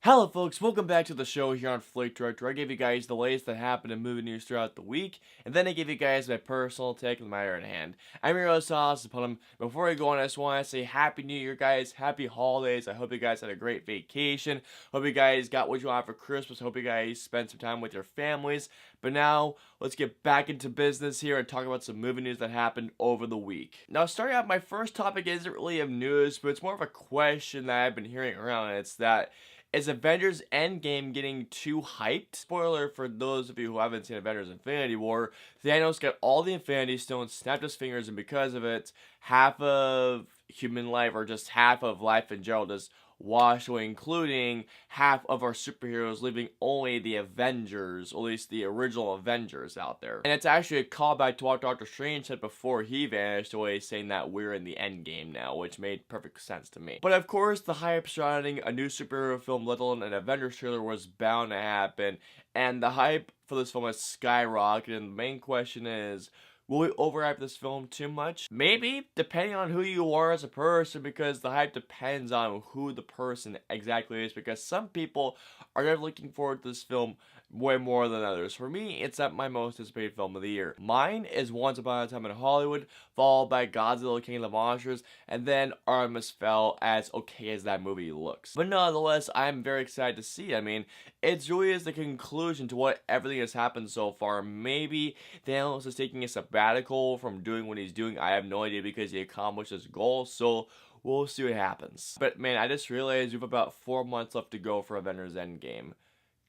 Hello folks, welcome back to the show here on FlickDirect, where I give you guys the latest that happened in movie news throughout the week, and then I give you guys my personal take on the matter at hand. I'm your host, Austin Putnam. Before we go on, I just want to say Happy New Year, guys. Happy holidays. I hope you guys had a great vacation. Hope you guys got what you want for Christmas. Hope you guys spent some time with your families. But now, let's get back into business here and talk about some movie news that happened over the week. Now, starting out, my first topic isn't really of news, but it's more of a question that I've been hearing around, and it's that is Avengers Endgame getting too hyped? Spoiler for those of you who haven't seen Avengers Infinity War, Thanos got all the Infinity Stones, snapped his fingers, and because of it, half of human life, or just half of life in general, just washed away, including half of our superheroes, leaving only the Avengers, or at least the original Avengers out there. And it's actually a callback to what Doctor Strange said before he vanished away, saying that we're in the Endgame now, which made perfect sense to me. But of course, the hype surrounding a new superhero film, let alone an Avengers trailer, was bound to happen, and the hype for this film has skyrocketed, and the main question is, will we overhype this film too much? Maybe, depending on who you are as a person, because the hype depends on who the person exactly is, because some people are never looking forward to this film way more than others. For me, it's not my most anticipated film of the year. Mine is Once Upon a Time in Hollywood, followed by Godzilla King of the Monsters, and then Artemis Fowl, as okay as that movie looks. But nonetheless, I'm very excited to see it. I mean, it really is the conclusion to what everything has happened so far. Maybe Thanos is taking a sabbatical from doing what he's doing. I have no idea, because he accomplished his goal, so we'll see what happens. But man, I just realized we have about 4 months left to go for Avengers Endgame.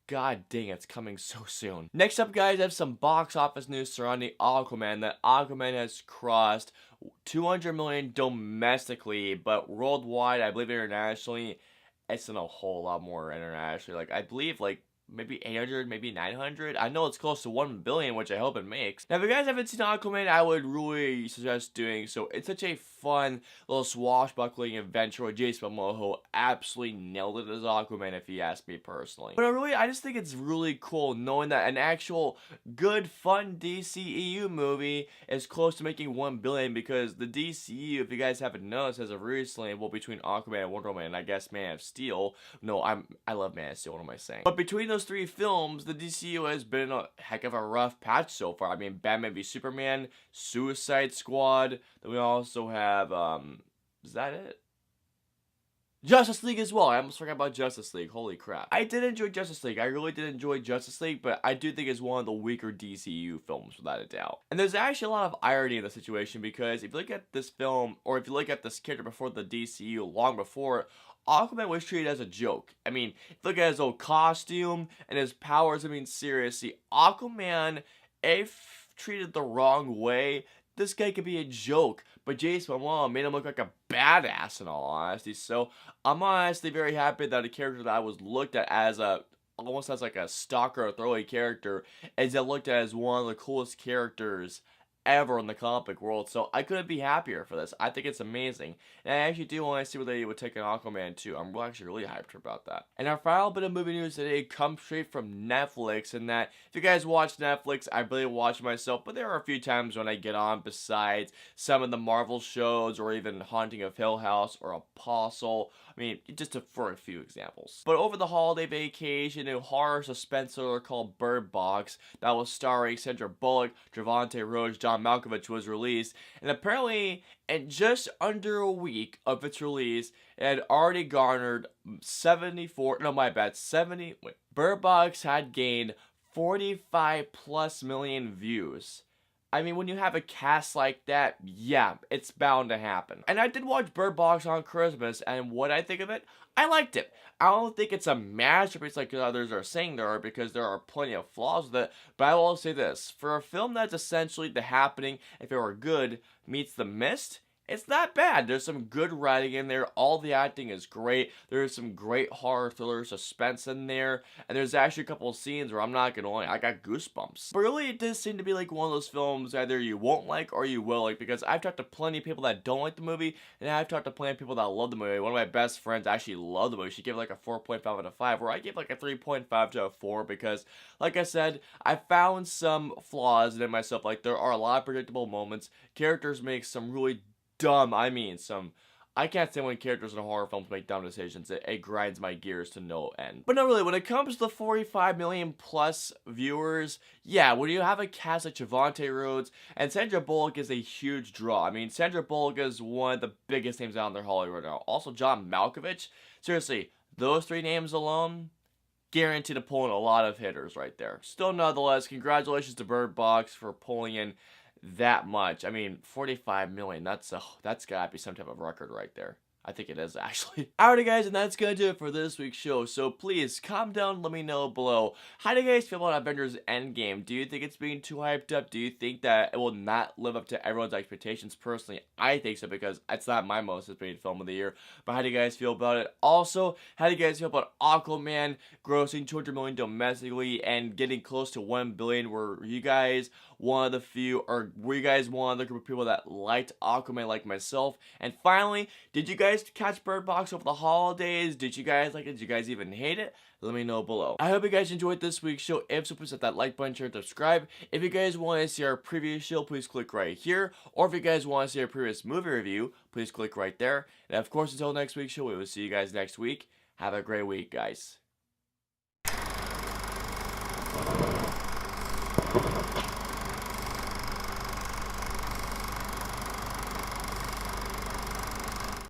God dang, it's coming so soon. Next up, guys, I have some box office news surrounding Aquaman. That Aquaman has crossed 200 million domestically, but worldwide, I believe internationally, it's in a whole lot more internationally. Like, I believe, maybe 800, maybe 900. I know it's close to 1 billion, which I hope it makes. Now, if you guys haven't seen Aquaman, I would really suggest doing so. It's such a fun little swashbuckling adventure with Jason Momoa, who absolutely nailed it as Aquaman, if you ask me personally. But I just think it's really cool knowing that an actual good, fun DCEU movie is close to making 1 billion, because the DCEU, if you guys haven't noticed, as of recently, well, between Aquaman and Wonder Woman, and I guess Man of Steel. No, I love Man of Steel. What am I saying? But between those 3 films, the DCU has been a heck of a rough patch so far. I mean, Batman v Superman, Suicide Squad, then we also have, is that it? Justice League as well. I almost forgot about Justice League. Holy crap. I did enjoy Justice League. I really did enjoy Justice League, but I do think it's one of the weaker DCU films, without a doubt. And there's actually a lot of irony in the situation, because if you look at this film, or if you look at this character before the DCU, long before, Aquaman was treated as a joke. I mean, look at his old costume and his powers. I mean, seriously, Aquaman, if treated the wrong way, this guy could be a joke. But Jason Momoa made him look like a badass, in all honesty. So I'm honestly very happy that a character that I was looked at as almost as like a stalker or throwaway character, is looked at as one of the coolest characters ever in the comic world. So I couldn't be happier for this. I think it's amazing, and I actually do want to see what they would take an Aquaman too. I'm actually really hyped about that. And our final bit of movie news today comes straight from Netflix, and that if you guys watch Netflix, I really watch it myself, but there are a few times when I get on, besides some of the Marvel shows, or even Haunting of Hill House or Apostle. I mean, for a few examples. But over the holiday vacation, a horror suspense thriller called Bird Box that was starring Sandra Bullock, Trevante Rhodes, John Malkovich was released, and apparently in just under a week of its release, it had already garnered 70, Bird Box had gained 45 plus million views. I mean, when you have a cast like that, yeah, it's bound to happen. And I did watch Bird Box on Christmas, and what I think of it, I liked it. I don't think it's a masterpiece like others are saying there are, because there are plenty of flaws with it, but I will say this. For a film that's essentially The Happening, if it were good, meets The Mist, it's not bad. There's some good writing in there. All the acting is great. There's some great horror thriller suspense in there. And there's actually a couple of scenes where I'm not gonna lie, I got goosebumps. But really, it does seem to be like one of those films either you won't like or you will like, because I've talked to plenty of people that don't like the movie, and I've talked to plenty of people that love the movie. One of my best friends actually loved the movie. She gave it like a 4.5 out of 5, where I gave like a 3.5 to a 4, because, like I said, I found some flaws in it myself. Like, there are a lot of predictable moments. Characters make some really dumb, I mean, some I can't stand when characters in horror films make dumb decisions. It grinds my gears to no end. But no, really, when it comes to the 45 million plus viewers, yeah, when you have a cast like Javante Rhodes and Sandra Bullock is a huge draw. I mean, Sandra Bullock is one of the biggest names out in their Hollywood right now. Also, John Malkovich. Seriously, those three names alone, guaranteed to pull in a lot of hitters right there. Still, nonetheless, congratulations to Bird Box for pulling in that much. I mean, 45 million, that's gotta be some type of record right there. I think it is, actually. Alrighty, guys, and that's gonna do it for this week's show. So please, comment down, let me know below. How do you guys feel about Avengers Endgame? Do you think it's being too hyped up? Do you think that it will not live up to everyone's expectations? Personally, I think so, because it's not my most anticipated film of the year. But how do you guys feel about it? Also, how do you guys feel about Aquaman grossing 200 million domestically and getting close to 1 billion? Were you guys one of the few, or were you guys one of the group of people that liked Aquaman like myself? And finally, did you guys catch Bird Box over the holidays? Did you guys like it? Did you guys even hate it? Let me know below. I hope you guys enjoyed this week's show. If so, please hit that like button, share, and subscribe. If you guys want to see our previous show, please click right here. Or if you guys want to see our previous movie review, please click right there. And of course, until next week's show, we will see you guys next week. Have a great week, guys.